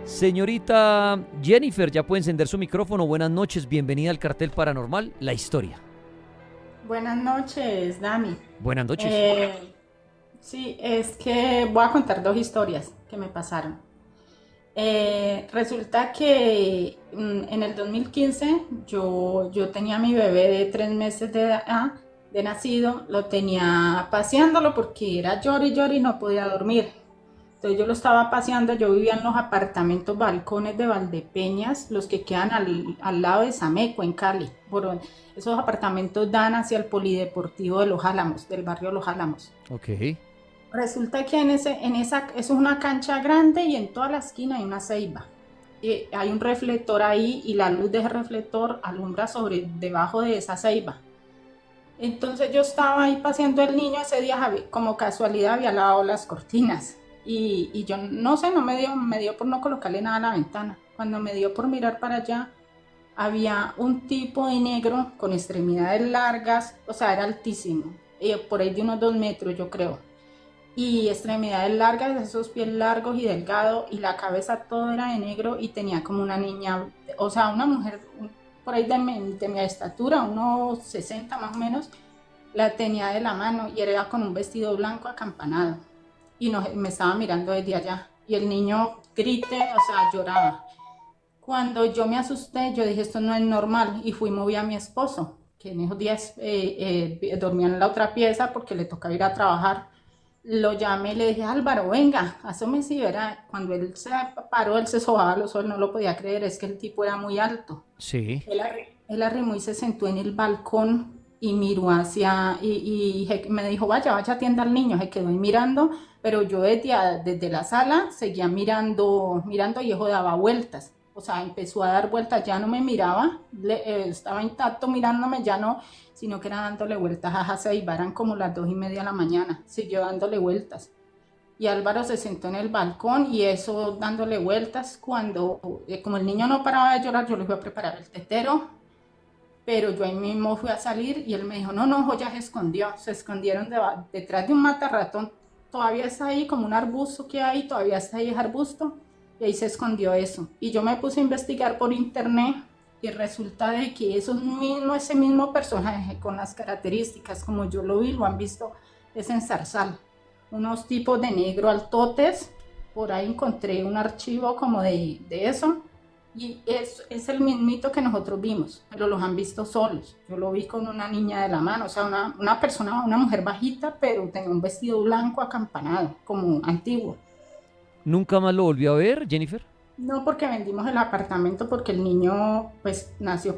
Señorita Jennifer, ya puede encender su micrófono. Buenas noches, bienvenida al Cartel Paranormal, la historia. Buenas noches, Dami. Buenas noches. Sí, es que voy a contar dos historias que me pasaron. Resulta que en el 2015 yo tenía mi bebé de 3 meses de nacido, lo tenía paseándolo porque era llor y llor y no podía dormir. Entonces yo lo estaba paseando, yo vivía en los apartamentos balcones de Valdepeñas, los que quedan al lado de Sameco, en Cali. Esos apartamentos dan hacia el polideportivo de Los Álamos, del barrio Los Álamos. Ok. Resulta que esa es una cancha grande y en toda la esquina hay una ceiba. Hay un reflector ahí y la luz de ese reflector alumbra debajo de esa ceiba. Entonces yo estaba ahí paseando el niño ese día, como casualidad había lavado las cortinas. Y yo no sé, no me dio por no colocarle nada a la ventana. Cuando me dio por mirar para allá, había un tipo de negro con extremidades largas, o sea, era altísimo, por ahí de unos 2 metros yo creo. Y extremidades largas, esos pies largos y delgados, y la cabeza todo era de negro y tenía como una niña, o sea, una mujer por ahí de mi estatura, unos 60 más o menos, la tenía de la mano y era con un vestido blanco acampanado y me estaba mirando desde allá y el niño grité, o sea, lloraba. Cuando yo me asusté, yo dije, esto no es normal y moví a mi esposo, que en esos días dormía en la otra pieza porque le tocaba ir a trabajar. Lo llamé y le dije, Álvaro, venga, asómese y verá. Cuando él se paró, él se sobaba los ojos, no lo podía creer, es que el tipo era muy alto. Sí. Él arrimó y se sentó en el balcón y miró me dijo, vaya, atienda al niño. Se quedó ahí mirando, pero yo desde la sala seguía mirando y eso daba vueltas. O sea, empezó a dar vueltas, ya no me miraba, estaba intacto mirándome, ya no, sino que era dándole vueltas a Haseiba, eran como las 2:30 de la mañana, siguió dándole vueltas. Y Álvaro se sentó en el balcón y eso dándole vueltas como el niño no paraba de llorar, yo le fui a preparar el tetero, pero yo ahí mismo fui a salir y él me dijo, no, no, ya se escondieron detrás de un matarratón, todavía está ahí como un arbusto que hay, todavía está ahí ese arbusto, y ahí se escondió eso. Y yo me puse a investigar por internet y resulta de que ese mismo personaje con las características como yo lo vi, lo han visto, es en Zarzal. Unos tipos de negro altotes, por ahí encontré un archivo como de eso, y es el mismito que nosotros vimos, pero los han visto solos. Yo lo vi con una niña de la mano, o sea, una persona, una mujer bajita, pero tenía un vestido blanco acampanado, como antiguo. ¿Nunca más lo volvió a ver, Jennifer? No, porque vendimos el apartamento porque el niño pues nació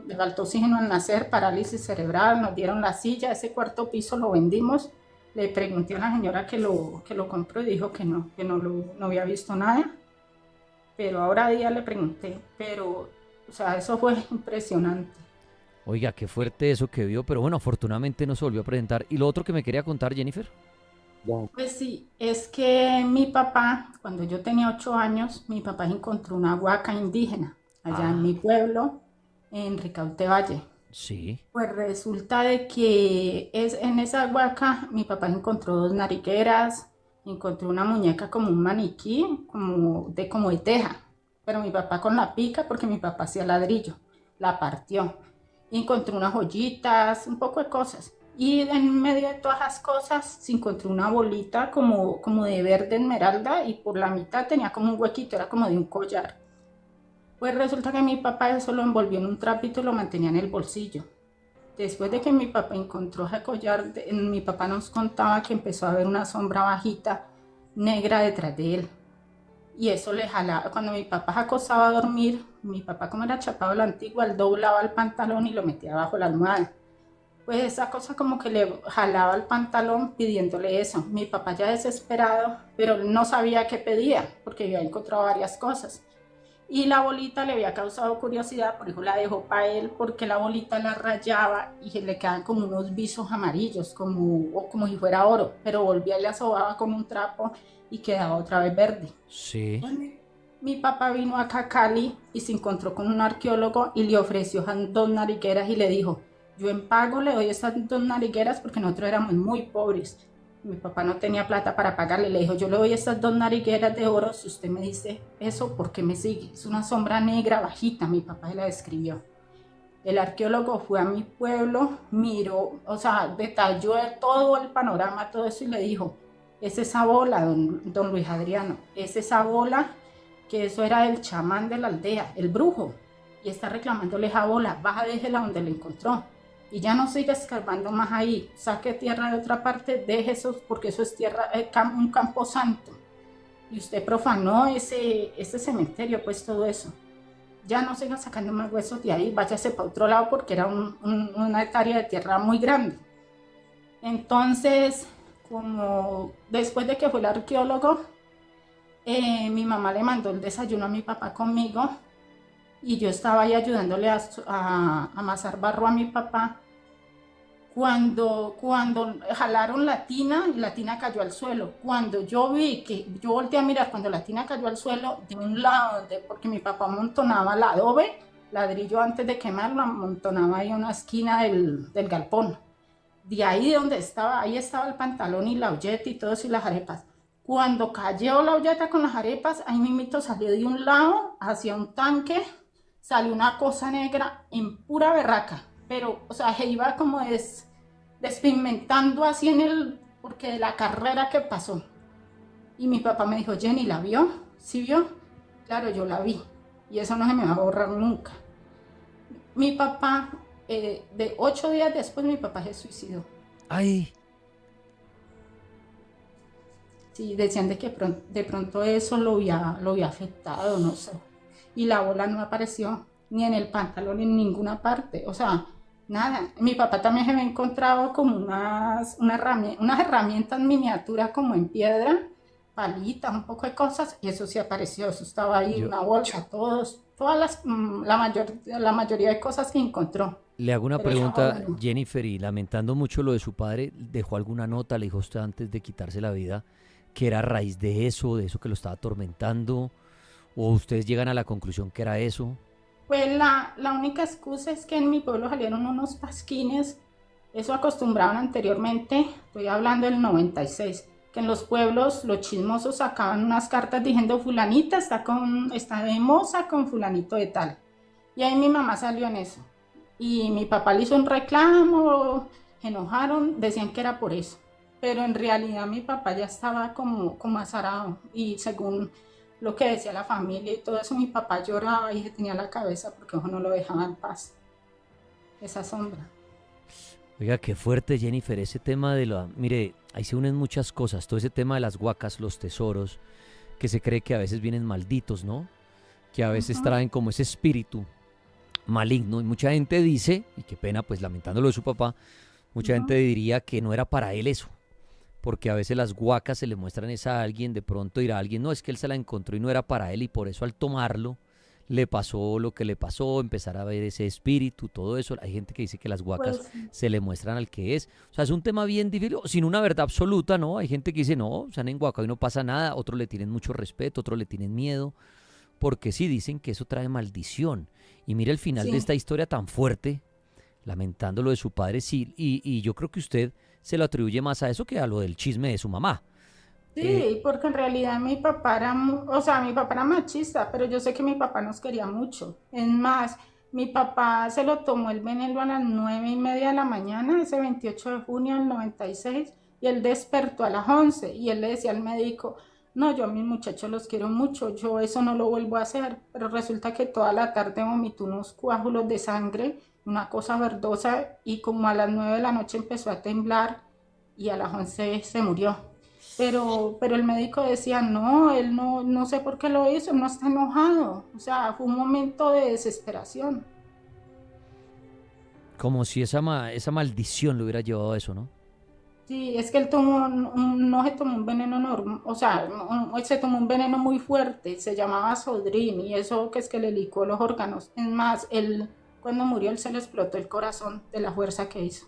le faltó oxígeno al nacer, parálisis cerebral, nos dieron la silla, ese cuarto piso lo vendimos. Le pregunté a la señora que lo compró y dijo no había visto nada. Pero ahora a día le pregunté, pero, o sea, eso fue impresionante. Oiga, qué fuerte eso que vio, pero bueno, afortunadamente no se volvió a presentar. ¿Y lo otro que me quería contar, Jennifer? Pues sí, es que mi papá, cuando yo tenía 8 años, mi papá encontró una huaca indígena allá en Ah, mi pueblo, en Ricaute Valle. sí. Pues resulta de que en esa huaca mi papá encontró dos narigueras, encontró una muñeca como un maniquí, como de teja, pero mi papá con la pica, porque mi papá hacía ladrillo, la partió. Y encontró unas joyitas, un poco de cosas. Y en medio de todas las cosas se encontró una bolita como de verde esmeralda y por la mitad tenía como un huequito, era como de un collar. Pues resulta que mi papá eso lo envolvió en un trapito y lo mantenía en el bolsillo. Después de que mi papá encontró ese collar, mi papá nos contaba que empezó a ver una sombra bajita negra detrás de él. Y eso le jalaba. Cuando mi papá se acostaba a dormir, mi papá, como era chapado a la antigua, él doblaba el pantalón y lo metía bajo la almohada. Pues esa cosa como que le jalaba el pantalón pidiéndole eso. Mi papá ya desesperado, pero no sabía qué pedía porque había encontrado varias cosas. Y la bolita le había causado curiosidad, por eso la dejó para él, porque la bolita la rayaba y le quedaban como unos visos amarillos, como si fuera oro, pero volvía y la sobaba con un trapo y quedaba otra vez verde. Sí. Bueno, mi papá vino acá a Cali y se encontró con un arqueólogo y le ofreció dos narigueras y le dijo, yo en pago le doy estas dos narigueras porque nosotros éramos muy pobres. Mi papá no tenía plata para pagarle, le dijo, yo le doy estas 2 narigueras de oro si usted me dice eso, ¿por qué me sigue? Es una sombra negra bajita, mi papá se la describió. El arqueólogo fue a mi pueblo, miró, o sea, detalló todo el panorama, todo eso y le dijo, es esa bola, don Luis Adriano, es esa bola, que eso era el chamán de la aldea, el brujo, y está reclamándole esa bola, baja, déjela donde la encontró. Y ya no siga escarbando más ahí, saque tierra de otra parte, deje eso, porque eso es tierra, un campo santo. Y usted profanó ese cementerio, pues todo eso. Ya no siga sacando más huesos de ahí, váyase para otro lado porque era una hectárea de tierra muy grande. Entonces, como después de que fue el arqueólogo, mi mamá le mandó el desayuno a mi papá conmigo y yo estaba ahí ayudándole a amasar barro a mi papá. Cuando jalaron la tina, y la tina cayó al suelo. Cuando yo vi que, yo volteé a mirar, cuando la tina cayó al suelo, de un lado, porque mi papá amontonaba el adobe, ladrillo antes de quemarlo, amontonaba ahí en una esquina del galpón. De ahí donde estaba, ahí estaba el pantalón y la olleta y todo eso y las arepas. Cuando cayó la olleta con las arepas, ahí mismito salió de un lado hacia un tanque, salió una cosa negra en pura berraca, pero, o sea, se iba como despigmentando así porque de la carrera que pasó. Y mi papá me dijo, Jenny, ¿la vio? ¿Sí vio? Claro, yo la vi. Y eso no se me va a borrar nunca. Mi papá, de 8 días después, mi papá se suicidó. Ay, Sí, decían de que de pronto eso lo había afectado, no sé. Y la bola no apareció ni en el pantalón ni en ninguna parte. O sea, nada. Mi papá también se había encontrado como unas herramientas miniaturas como en piedra, palitas, un poco de cosas, y eso sí apareció. Eso estaba ahí, yo una bolsa, la mayoría de cosas que encontró. le hago una Pero esa bola pregunta, no. Jennifer, y lamentando mucho lo de su padre, ¿dejó alguna nota, le dijo usted antes de quitarse la vida, que era a raíz de eso que lo estaba atormentando? ¿O ustedes llegan a la conclusión que era eso? Pues la única excusa es que en mi pueblo salieron unos pasquines, eso acostumbraban anteriormente, estoy hablando del 96, que en los pueblos los chismosos sacaban unas cartas diciendo fulanita está de moza con fulanito de tal. Y ahí mi mamá salió en eso. Y mi papá le hizo un reclamo, se enojaron, decían que era por eso. Pero en realidad mi papá ya estaba como azarado y según lo que decía la familia y todo eso, mi papá lloraba y se tenía la cabeza porque ojo no lo dejaba en paz, esa sombra. Oiga, qué fuerte, Jennifer, ese tema de la... Mire, ahí se unen muchas cosas, todo ese tema de las huacas, los tesoros, que se cree que a veces vienen malditos, ¿no? Que a veces Ujú. traen como ese espíritu maligno y mucha gente dice, y qué pena pues lamentándolo de su papá, mucha gente No, diría que no era para él eso, porque a veces las guacas se le muestran es a alguien, de pronto dirá alguien, no, es que él se la encontró y no era para él y por eso al tomarlo le pasó lo que le pasó, empezar a ver ese espíritu, todo eso. Hay gente que dice que las guacas pues se le muestran al que es. O sea, es un tema bien difícil, sin una verdad absoluta, ¿no? Hay gente que dice, no, se han enguacado y no pasa nada, otros le tienen mucho respeto, otros le tienen miedo, porque sí dicen que eso trae maldición. Y mire el final de sí, esta historia tan fuerte, lamentando lo de su padre, sí, y yo creo que usted se lo atribuye más a eso que a lo del chisme de su mamá. Eh, sí, porque en realidad mi papá era, o sea, mi papá era machista, pero yo sé que mi papá nos quería mucho. Es más, mi papá se lo tomó el veneno a las 9:30 de la mañana, ese 28 de junio del 96, y él despertó a las 11 y él le decía al médico, no, yo a mis muchachos los quiero mucho, yo eso no lo vuelvo a hacer, pero resulta que toda la tarde vomitó unos coágulos de sangre, una cosa verdosa, y como a las 9 de la noche empezó a temblar y a las 11 se murió. Pero el médico decía, no, él no sé por qué lo hizo, él no está enojado. O sea, fue un momento de desesperación. Como si esa maldición lo hubiera llevado a eso, ¿no? Sí, es que él tomó, no se tomó un veneno normal, o sea, se tomó un veneno muy fuerte, se llamaba Sodrin, y eso que es que le licuó los órganos. Es más, él, cuando murió, él se le explotó el corazón de la fuerza que hizo.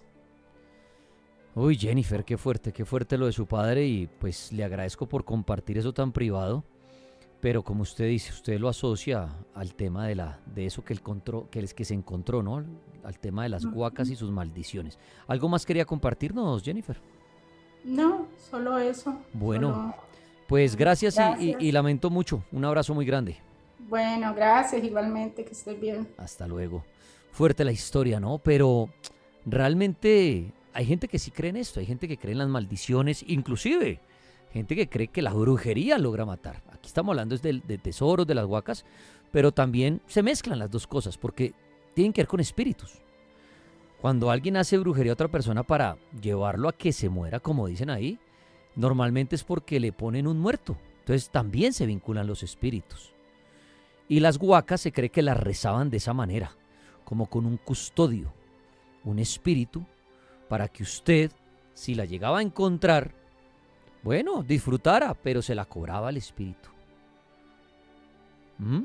Uy, Jennifer, qué fuerte lo de su padre y pues le agradezco por compartir eso tan privado, pero como usted dice, usted lo asocia al tema de eso que que se encontró, ¿no? Al tema de las guacas y sus maldiciones. ¿Algo más quería compartirnos, Jennifer? No, solo eso. Bueno, Solo. pues gracias y Gracias. lamento mucho. Un abrazo muy grande. Bueno, gracias igualmente, que estés bien. Hasta luego. Fuerte la historia, ¿no? Pero realmente hay gente que sí cree en esto, hay gente que cree en las maldiciones, inclusive gente que cree que la brujería logra matar. Aquí estamos hablando es de tesoros, de las huacas, pero también se mezclan las dos cosas porque tienen que ver con espíritus. Cuando alguien hace brujería a otra persona para llevarlo a que se muera, como dicen ahí, normalmente es porque le ponen un muerto. Entonces también se vinculan los espíritus. Y las huacas se cree que las rezaban de esa manera, como con un custodio, un espíritu, para que usted, si la llegaba a encontrar, bueno, disfrutara, pero se la cobraba el espíritu. ¿Mm?